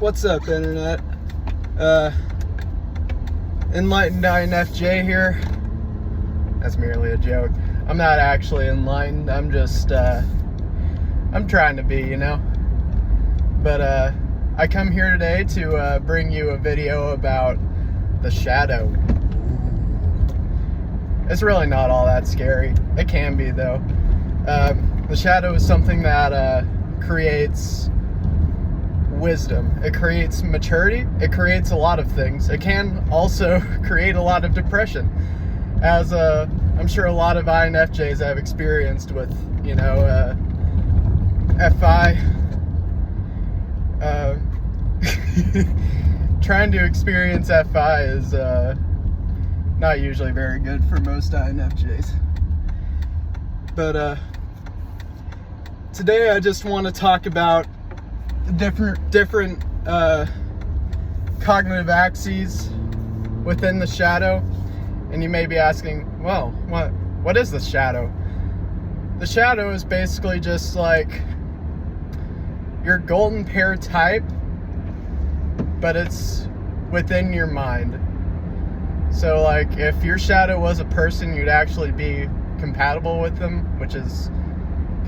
What's up, internet? Enlightened INFJ here. That's merely a joke. I'm not actually enlightened. I'm just, I'm trying to be, you know? But, I come here today to, bring you a video about the shadow. It's really not all that scary. It can be, though. The shadow is something that, creates wisdom. It creates maturity. It creates a lot of things. It can also create a lot of depression, as I'm sure a lot of INFJs have experienced with, you know, FI. Trying to experience FI is not usually very good for most INFJs. But today I just want to talk about different cognitive axes within the shadow. And you may be asking, well, what is the shadow? The shadow is basically just like your golden pair type, but it's within your mind. So like if your shadow was a person, you'd actually be compatible with them, which is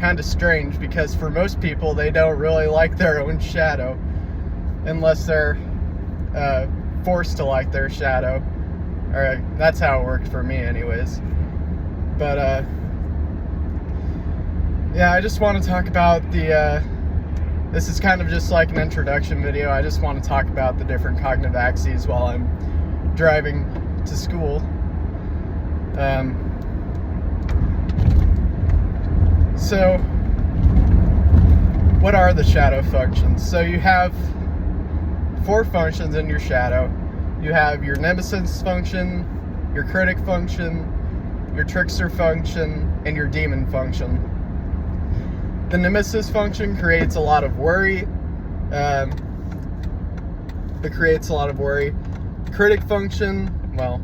kind of strange because for most people they don't really like their own shadow unless they're forced to like their shadow. Or that's how it worked for me anyways. But yeah, I just want to talk about the this is kind of just like an introduction video. I just want to talk about the different cognitive axes while I'm driving to school. So, what are the shadow functions? So you have 4 functions in your shadow. You have your nemesis function, your critic function, your trickster function, and your demon function. The nemesis function creates a lot of worry. It creates a lot of worry. Critic function, well,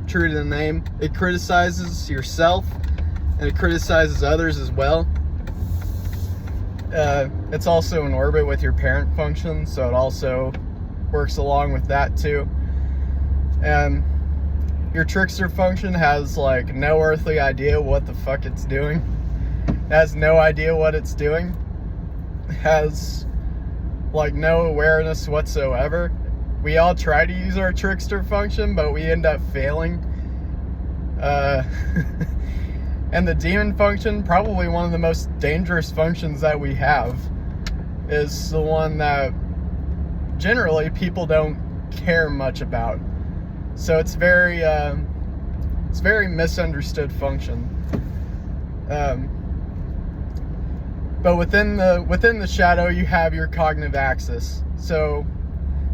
true to the name, it criticizes yourself and it criticizes others as well. It's also in orbit with your parent function, so it also works along with that too. Your trickster function has like no earthly idea what the fuck it's doing. It has no idea what it's doing. It has like no awareness whatsoever. We all try to use our trickster function, but we end up failing. And the demon function, probably one of the most dangerous functions that we have, is the one that generally people don't care much about. So it's very misunderstood function. But within the shadow, you have your cognitive axis. So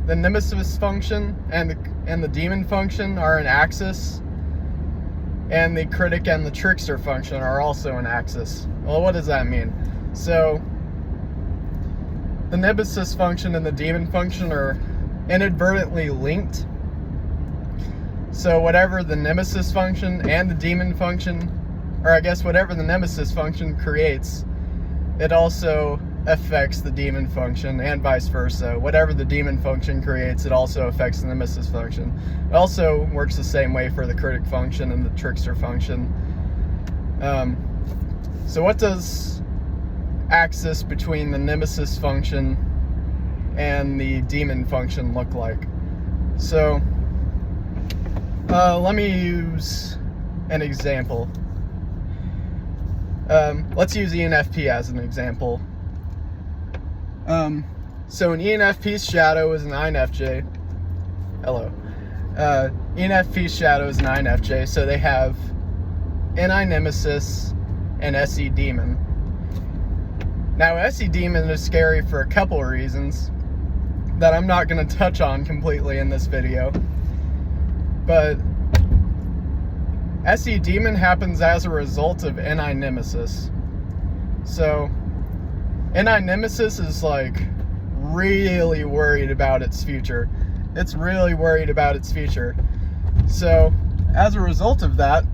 the nemesis function and the demon function are an axis, and the critic and the trickster function are also an axis. Well, what does that mean? So the nemesis function and the demon function are inadvertently linked. So whatever the nemesis function and the demon function, or I guess whatever the nemesis function creates, it also affects the demon function, and vice versa. Whatever the demon function creates, it also affects the nemesis function. It also works the same way for the critic function and the trickster function. So what does axis between the nemesis function and the demon function look like? So let me use an example. Let's use ENFP as an example. So an ENFP's shadow is an INFJ. Hello. ENFP's shadow is an INFJ, so they have NI nemesis and SE demon. Now, SE demon is scary for a couple of reasons that I'm not going to touch on completely in this video. But SE demon happens as a result of NI nemesis. So NI nemesis is like really worried about its future. It's really worried about its future. So as a result of that,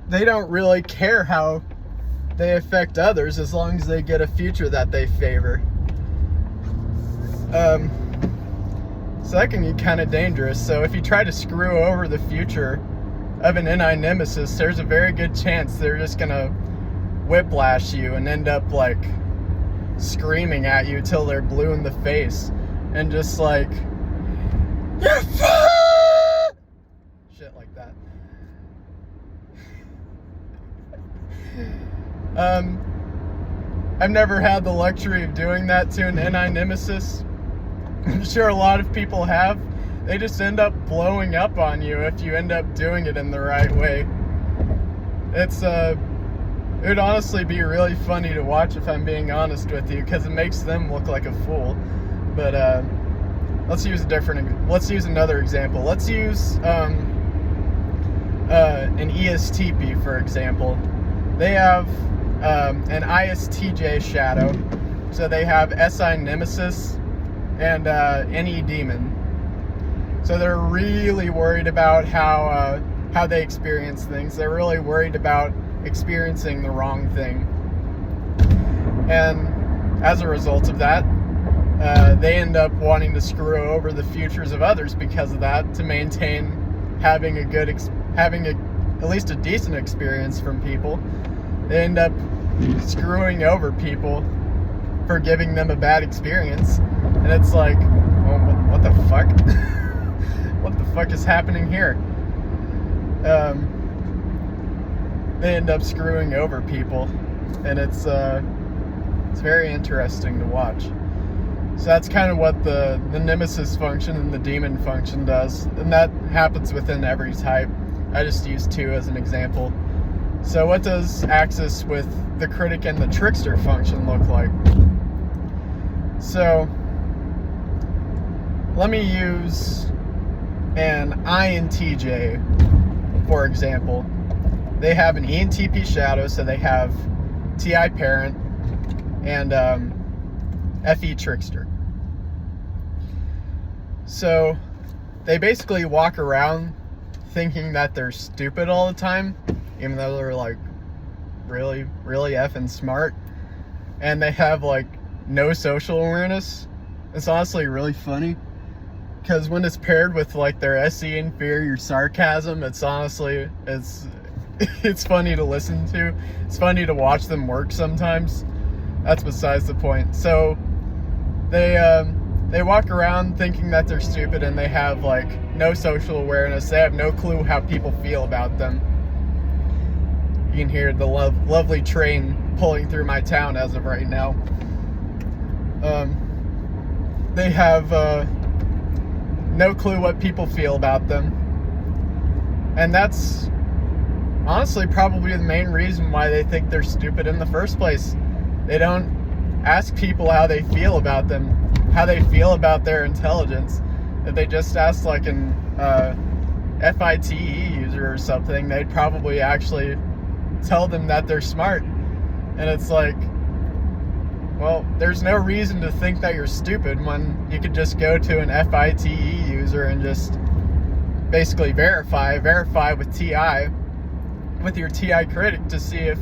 they don't really care how they affect others as long as they get a future that they favor. So that can be kind of dangerous. So if you try to screw over the future of an NI nemesis, there's a very good chance they're just gonna whiplash you and end up like screaming at you till they're blue in the face and just like, you're fucked! Shit like that. I've never had the luxury of doing that to an NI nemesis. I'm sure a lot of people have. They just end up blowing up on you if you end up doing it in the right way. It would honestly be really funny to watch if I'm being honest with you, because it makes them look like a fool. But let's use another example. Let's use an ESTP, for example. They have an ISTJ shadow, so they have SI nemesis and NE demon. So they're really worried about how they experience things. They're really worried about experiencing the wrong thing, and as a result of that, they end up wanting to screw over the futures of others because of that, to maintain having at least a decent experience from people. They end up screwing over people for giving them a bad experience, and it's like, well, what the fuck? What the fuck is happening here? They end up screwing over people, and it's very interesting to watch. So that's kind of what the nemesis function and the demon function does, and that happens within every type. I just used two as an example. So what does axis with the critic and the trickster function look like? So let me use an INTJ, for example. They have an ENTP shadow, so they have TI parent and FE trickster. So they basically walk around thinking that they're stupid all the time, even though they're like really, really effing smart. And they have like no social awareness. It's honestly really funny, because when it's paired with like their SE inferior sarcasm, it's honestly, it's funny to listen to. It's funny to watch them work sometimes. That's besides the point. So they walk around thinking that they're stupid, and they have like no social awareness. They have no clue how people feel about them. You can hear the lovely train pulling through my town as of right now. They have no clue what people feel about them. And that's honestly probably the main reason why they think they're stupid in the first place. They don't ask people how they feel about them, how they feel about their intelligence. If they just ask like an FITE user or something, they'd probably actually tell them that they're smart. And it's like, well, there's no reason to think that you're stupid when you could just go to an FITE user and just basically verify with TI, with your TI critic, to see if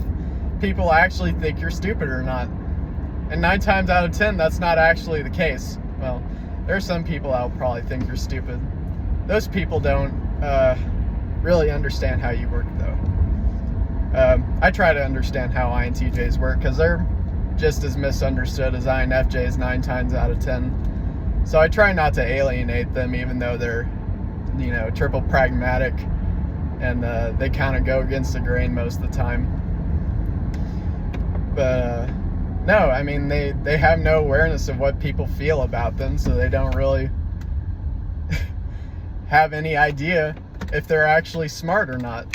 people actually think you're stupid or not. And 9 times out of 10, that's not actually the case. Well, there are some people that'll probably think you're stupid. Those people don't really understand how you work, though. I try to understand how INTJs work, because they're just as misunderstood as INFJs 9 times out of 10. So I try not to alienate them, even though they're, triple pragmatic, and they kind of go against the grain most of the time. But no, I mean, they have no awareness of what people feel about them, so they don't really have any idea if they're actually smart or not.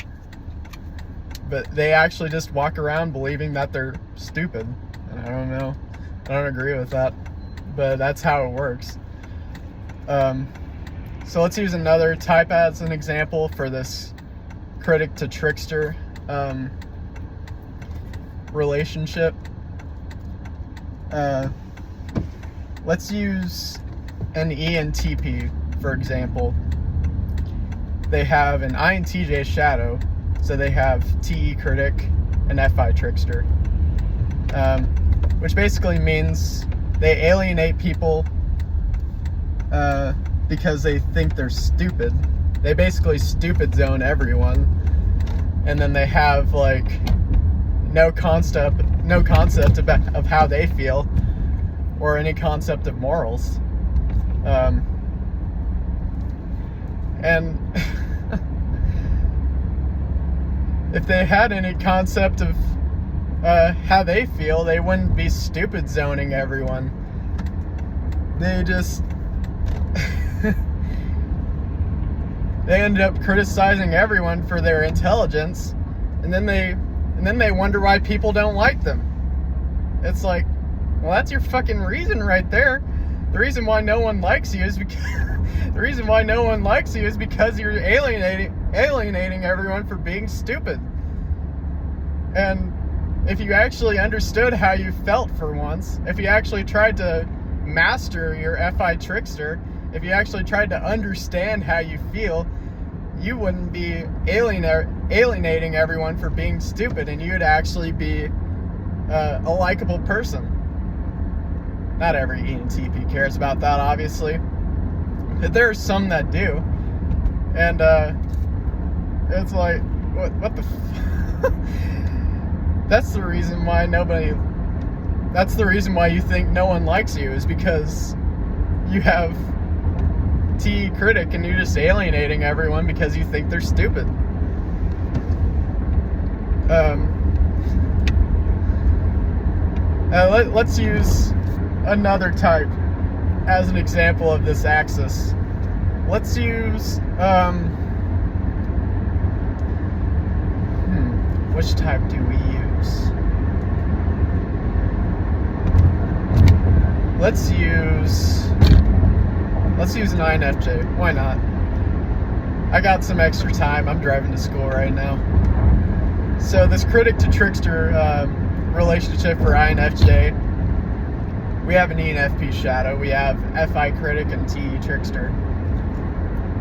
But they actually just walk around believing that they're stupid. And I don't know. I don't agree with that. But that's how it works. So let's use another type as an example for this critic to trickster relationship. Let's use an ENTP, for example. They have an INTJ shadow, so they have TE critic and FI trickster, which basically means they alienate people because they think they're stupid. They basically stupid zone everyone, and then they have like no concept of how they feel, or any concept of morals. And if they had any concept of how they feel, they wouldn't be stupid zoning everyone. They just they ended up criticizing everyone for their intelligence, and then they wonder why people don't like them. It's like, well, that's your fucking reason right there. The reason why no one likes you is because you're alienating everyone for being stupid. And if you actually understood how you felt for once, if you actually tried to master your FI trickster, if you actually tried to understand how you feel, you wouldn't be alienating everyone for being stupid, and you'd actually be a likable person. Not every ENTP cares about that, obviously, but there are some that do. And it's like, what the that's the reason why you think no one likes you, is because you have TE critic and you're just alienating everyone because you think they're stupid. Let's use another type as an example of this axis. Let's use which type do we use? Let's use an INFJ. Why not? I got some extra time. I'm driving to school right now. So this critic to trickster relationship for INFJ, we have an ENFP shadow. We have FI critic and TE trickster.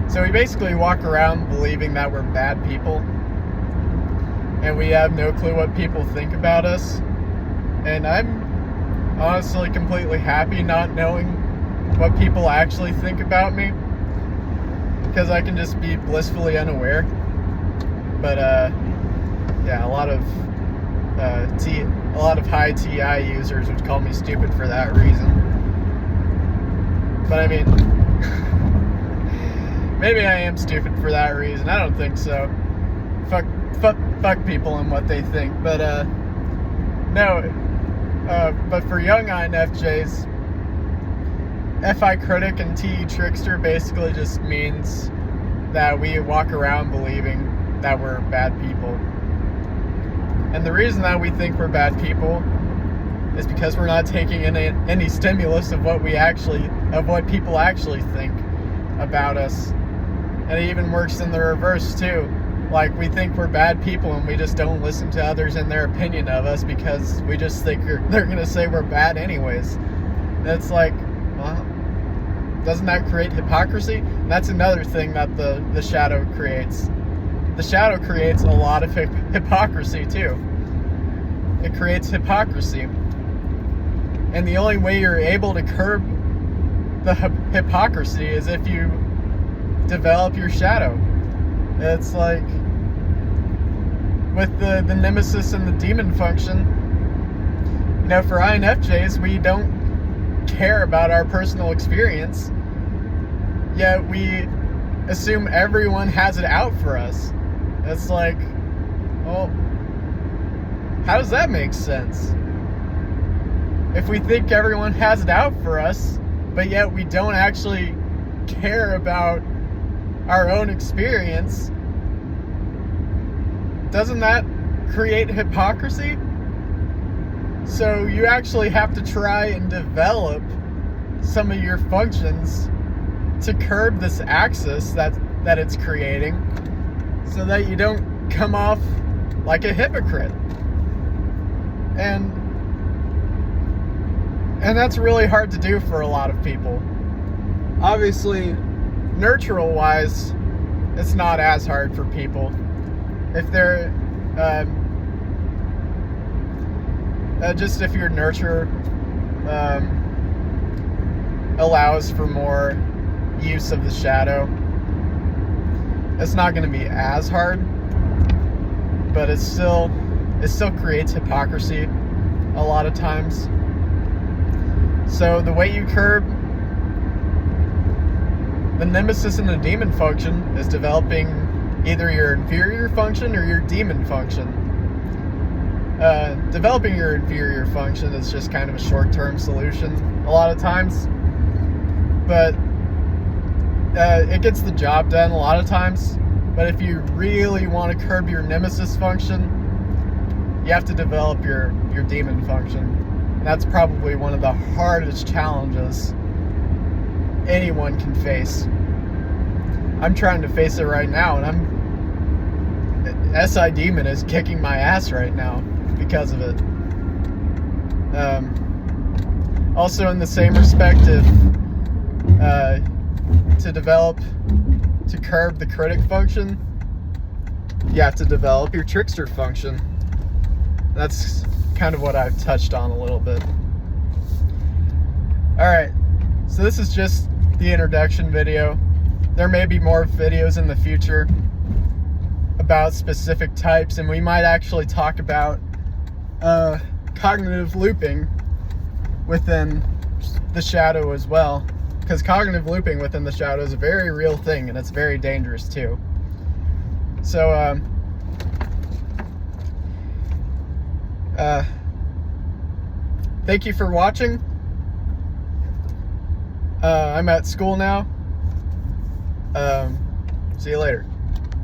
So we basically walk around believing that we're bad people, and we have no clue what people think about us. And I'm honestly completely happy not knowing what people actually think about me, because I can just be blissfully unaware. But yeah, a lot of high TI users would call me stupid for that reason. But I mean, maybe I am stupid for that reason. I don't think so. Fuck people and what they think. But no. But for young INFJs, FI critic and TE trickster basically just means that we walk around believing that we're bad people. And the reason that we think we're bad people is because we're not taking any stimulus of what people actually think about us. And it even works in the reverse too. Like, we think we're bad people and we just don't listen to others and their opinion of us because we just think they're going to say we're bad anyways. And it's like, well, doesn't that create hypocrisy? And that's another thing that the shadow creates. The shadow creates a lot of hypocrisy too. It creates hypocrisy. And the only way you're able to curb the hypocrisy is if you develop your shadow. It's like with the nemesis and the demon function, you know, for INFJs, we don't care about our personal experience, yet we assume everyone has it out for us. It's like, well, how does that make sense? If we think everyone has it out for us, but yet we don't actually care about our own experience, doesn't that create hypocrisy? So you actually have to try and develop some of your functions to curb this axis that it's creating, so that you don't come off like a hypocrite. And that's really hard to do for a lot of people. Obviously, nurtural wise, it's not as hard for people. If they're just if your nurture allows for more use of the shadow. It's not going to be as hard, but it still creates hypocrisy a lot of times. So the way you curb the nemesis and the demon function is developing either your inferior function or your demon function. Developing your inferior function is just kind of a short-term solution a lot of times, but it gets the job done a lot of times. But if you really want to curb your nemesis function, you have to develop your demon function. And that's probably one of the hardest challenges anyone can face. I'm trying to face it right now, and SI Demon is kicking my ass right now because of it. Also, in the same respect, to curb the critic function, you have to develop your trickster function. That's kind of what I've touched on a little bit. Alright, so this is just the introduction video. There may be more videos in the future about specific types, and we might actually talk about cognitive looping within the shadow as well, because cognitive looping within the shadow is a very real thing, and it's very dangerous too. So thank you for watching. I'm at school now. See you later.